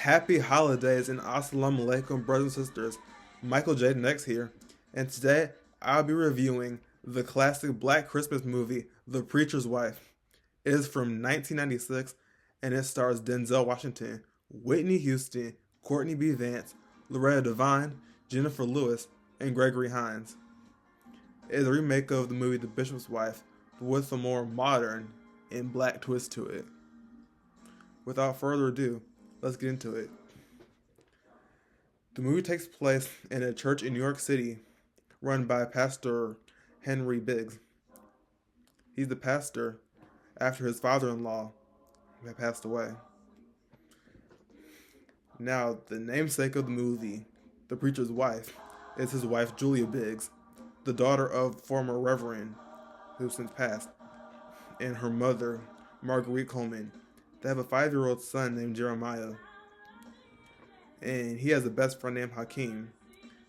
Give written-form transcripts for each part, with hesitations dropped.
Happy holidays and assalamu alaikum, brothers and sisters. Michael J. Next here, and today I'll be reviewing the classic Black Christmas movie, The Preacher's Wife. It is from 1996, and it stars Denzel Washington, Whitney Houston, Courtney B. Vance, Loretta Devine, Jenifer Lewis, and Gregory Hines. It is a remake of the movie The Bishop's Wife, but with a more modern and black twist to it. Without further ado, let's get into it. The movie takes place in a church in New York City run by Pastor Henry Biggs. He's the pastor after his father-in-law had passed away. Now, the namesake of the movie, The Preacher's Wife, is his wife Julia Biggs, the daughter of former Reverend, who since passed, and her mother, Margueritte Coleman. They have a 5-year-old son named Jeremiah, and he has a best friend named Hakim,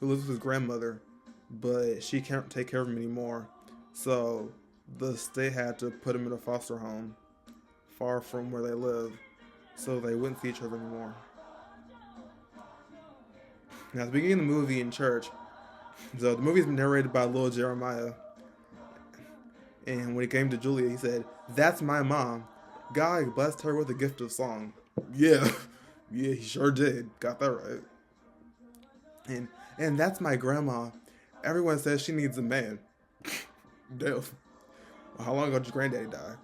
who lives with his grandmother, but she can't take care of him anymore, so the state had to put him in a foster home far from where they live, so they wouldn't see each other anymore. Now, at the beginning of the movie in church, so the movie is narrated by little Jeremiah, and when he came to Julia, he said, "That's my mom. God blessed her with the gift of song." Yeah, yeah, he sure did. Got that right. And that's my grandma. Everyone says she needs a man. Damn. How long ago did your granddaddy die?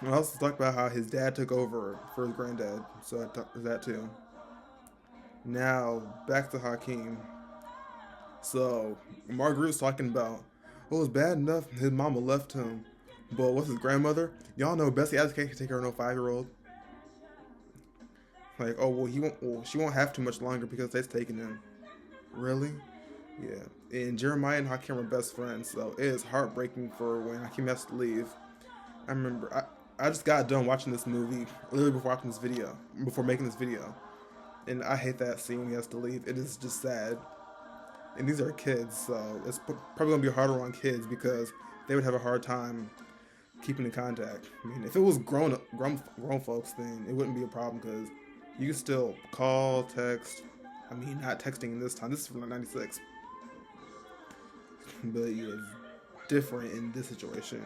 I also talked about how his dad took over for his granddad, so I talked that too. Now, back to Hakim. So, Marguerite was talking about, well, it was bad enough his mama left him, but what's his grandmother? Y'all know Bessie Adams can't take care of no 5-year-old. Like, oh, well, she won't have too much longer because they've taken him. Really? Yeah. And Jeremiah and Hakim are best friends, so it is heartbreaking for when Hakim has to leave. I remember, I just got done watching this movie literally before making this video. And I hate that scene when he has to leave. It is just sad. And these are kids, so it's probably going to be harder on kids because they would have a hard time keeping in contact. I mean, if it was grown folks, then it wouldn't be a problem because you can still call, text. I mean, not texting in this time. This is from 96. But yeah, it's different in this situation.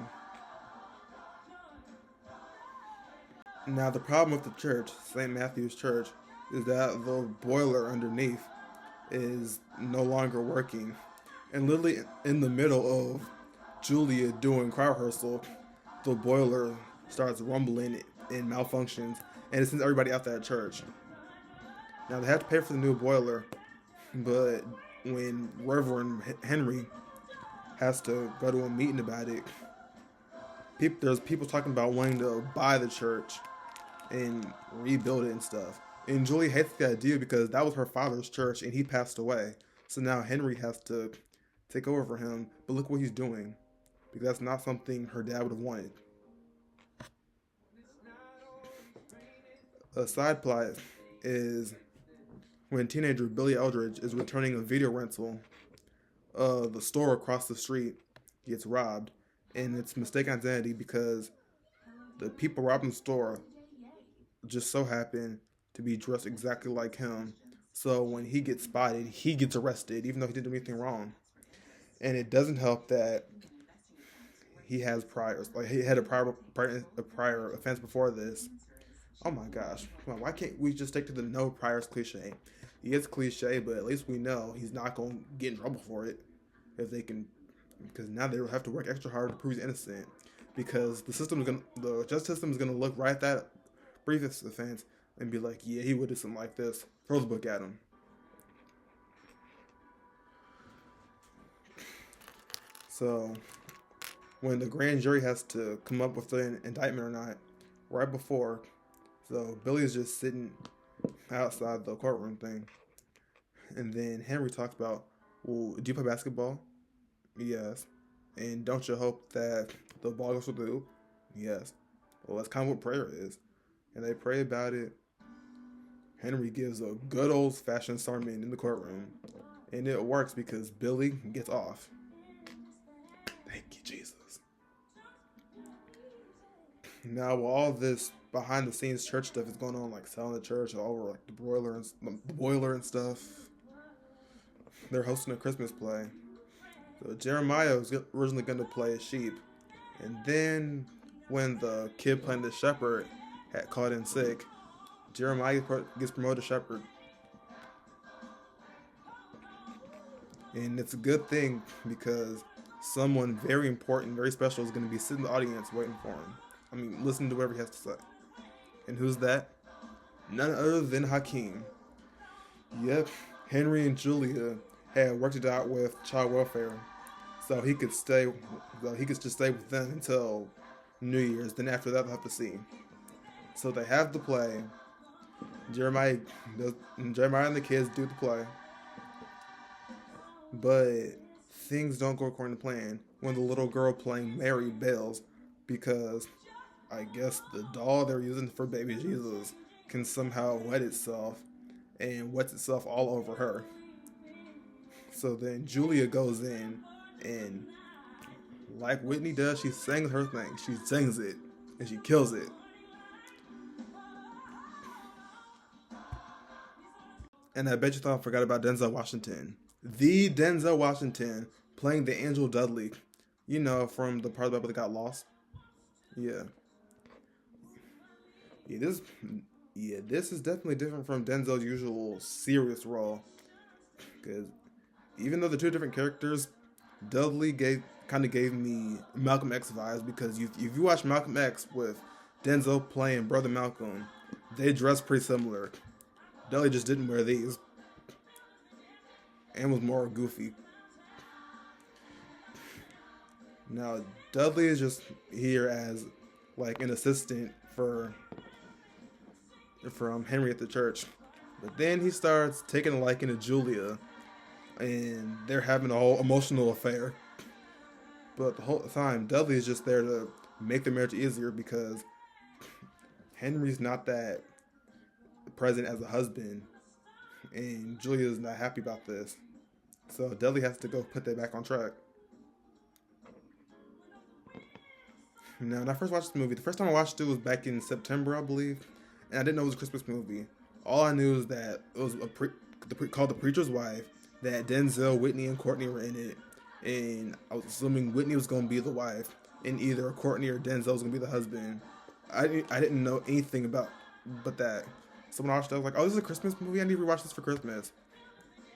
Now, the problem with the church, St. Matthew's Church, is that the boiler underneath is no longer working. And literally in the middle of Julia doing choir rehearsal, the boiler starts rumbling and malfunctions, and it sends everybody out that church. Now, they have to pay for the new boiler, but when Reverend Henry has to go to a meeting about it, there's people talking about wanting to buy the church and rebuild it and stuff. And Julie hates the idea because that was her father's church and he passed away. So now Henry has to take over for him. But look what he's doing, because that's not something her dad would have wanted. A side plot is when teenager Billy Eldridge is returning a video rental, the store across the street gets robbed, and it's mistaken identity because the people robbing the store just so happen to be dressed exactly like him. So when he gets spotted, he gets arrested, even though he didn't do anything wrong. And it doesn't help that he has priors. Like, he had a prior offense before this. Oh my gosh. Come on, why can't we just stick to the no priors cliche? It's cliche, but at least we know he's not going to get in trouble for it. If they can, because now they will have to work extra hard to prove he's innocent. Because the justice system is going to look right at that previous offense and be like, yeah, he would do something like this. Throw the book at him. So, when the grand jury has to come up with an indictment or not, right before, so Billy's just sitting outside the courtroom thing. And then Henry talks about, well, do you play basketball? Yes. And don't you hope that the ball goes through the hoop? Yes. Well, that's kind of what prayer is. And they pray about it. Henry gives a good old-fashioned sermon in the courtroom. And it works because Billy gets off. Thank you, Jesus. Now, while all this behind the scenes church stuff is going on, like selling the church all over like the boiler and stuff, they're hosting a Christmas play. So Jeremiah was originally going to play a sheep, and then when the kid playing the shepherd had called in sick, Jeremiah gets promoted to shepherd. And it's a good thing because someone very important, very special is going to be sitting in the audience waiting for him. I mean, listening to whatever he has to say. And who's that? None other than Hakim. Yep, Henry and Julia had worked it out with child welfare, so he could just stay with them until New Year's. Then after that, they'll have to see. So they have the play. Jeremiah and the kids do the play, but things don't go according to plan when the little girl playing Mary bails because I guess the doll they're using for baby Jesus can somehow wet itself and wets itself all over her. So then Julia goes in and, like Whitney does, she sings her thing. She sings it and she kills it. And I bet you thought I forgot about Denzel Washington. The Denzel Washington playing the angel Dudley. You know, from the part of the Bible that got lost. Yeah. This is definitely different from Denzel's usual serious role. Because even though they're two different characters, Dudley kind of gave me Malcolm X vibes. Because if you watch Malcolm X with Denzel playing Brother Malcolm, they dress pretty similar. Dudley just didn't wear these. And was more goofy. Now, Dudley is just here as like an assistant for Henry at the church. But then he starts taking a liking to Julia. And they're having a whole emotional affair. But the whole time, Dudley is just there to make the marriage easier because Henry's not that present as a husband, and Julia's not happy about this. So Dudley has to go put that back on track. Now, when I first watched the movie, the first time I watched it was back in September, I believe, and I didn't know it was a Christmas movie. All I knew is that it was called The Preacher's Wife, that Denzel, Whitney, and Courtney were in it, and I was assuming Whitney was going to be the wife, and either Courtney or Denzel was going to be the husband. I didn't know anything but that. So when I watched it, I was like, oh, this is a Christmas movie? I need to rewatch this for Christmas.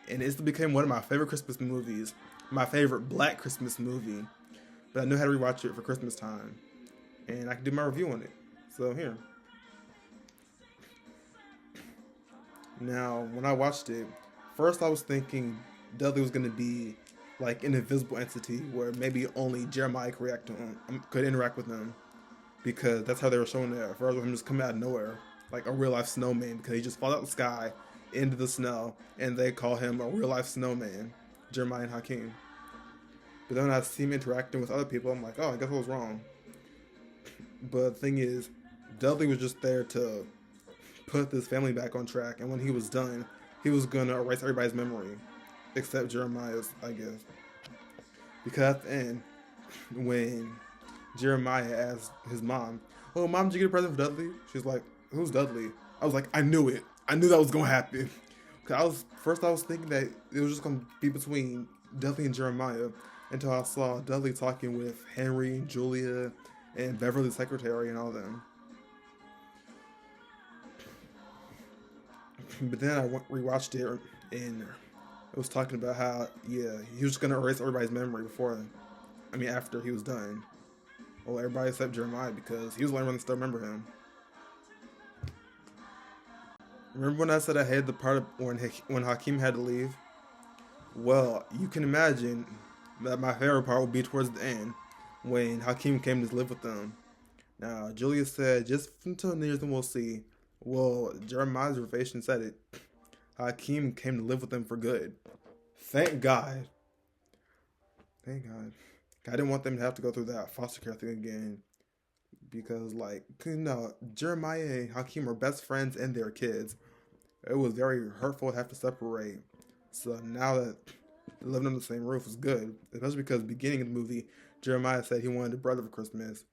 And it became one of my favorite Christmas movies. My favorite black Christmas movie. But I knew how to rewatch it for Christmas time. And I could do my review on it. So here. Now, when I watched it, first I was thinking Dudley was going to be like an invisible entity where maybe only Jeremiah could interact with him. Because that's how they were showing it at first, with him just coming out of nowhere. Like a real life snowman, because he just falls out the sky into the snow, and they call him a real life snowman, Jeremiah and Hakim. But then when I see him interacting with other people, I'm like, oh, I guess I was wrong. But the thing is, Dudley was just there to put this family back on track, and when he was done, he was gonna erase everybody's memory, except Jeremiah's, I guess. Because at the end, when Jeremiah asked his mom, oh, Mom, did you get a present for Dudley? She's like, who's Dudley? I was like, I knew it. I knew that was going to happen. Cause I was thinking that it was just going to be between Dudley and Jeremiah until I saw Dudley talking with Henry and Julia and Beverly's secretary and all them. But then I rewatched it and it was talking about how, he was just going to erase everybody's memory after he was done. Well, everybody except Jeremiah because he was the only one that still remember him. Remember when I said I hated the part of when Hakim had to leave? Well, you can imagine that my favorite part would be towards the end when Hakim came to live with them. Now, Julia said, just until New Year's and we'll see. Well, Jeremiah's revelation said it. Hakim came to live with them for good. Thank God. Thank God. I didn't want them to have to go through that foster care thing again. Because, Jeremiah and Hakim are best friends and their kids. It was very hurtful to have to separate. So now that living under the same roof is good. Especially because beginning of the movie, Jeremiah said he wanted a brother for Christmas.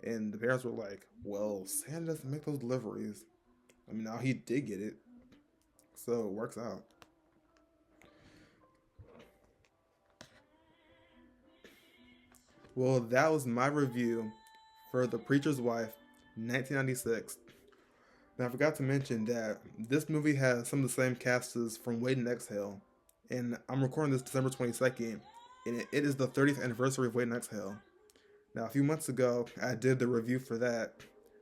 And the parents were like, well, Santa doesn't make those deliveries. I mean, now he did get it. So it works out. Well, that was my review for The Preacher's Wife, 1996. Now, I forgot to mention that this movie has some of the same cast as from Wait and Exhale. And I'm recording this December 22nd, and it is the 30th anniversary of Wait and Exhale. Now, a few months ago, I did the review for that,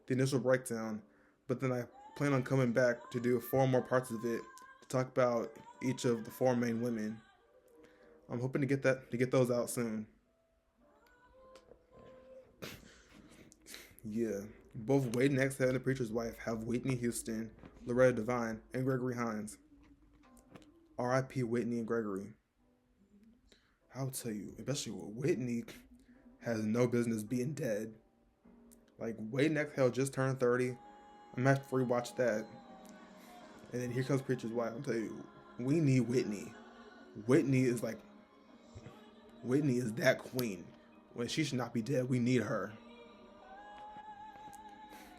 the initial breakdown, but then I plan on coming back to do 4 more parts of it to talk about each of the 4 main women. I'm hoping to get those out soon. Yeah, both Wade and Exhale and The Preacher's Wife have Whitney Houston, Loretta Devine, and Gregory Hines. R.I.P. Whitney and Gregory. I will tell you, especially with Whitney, has no business being dead. Like, Wait and Exhale just turned 30. I'm gonna have to rewatch that. And then here comes Preacher's Wife. I'll tell you, we need Whitney. Whitney is that queen. When she should not be dead, we need her.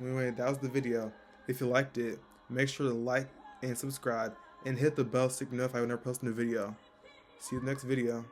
Anyway, that was the video. If you liked it, make sure to like and subscribe and hit the bell so you can notify when I post a new video. See you in the next video.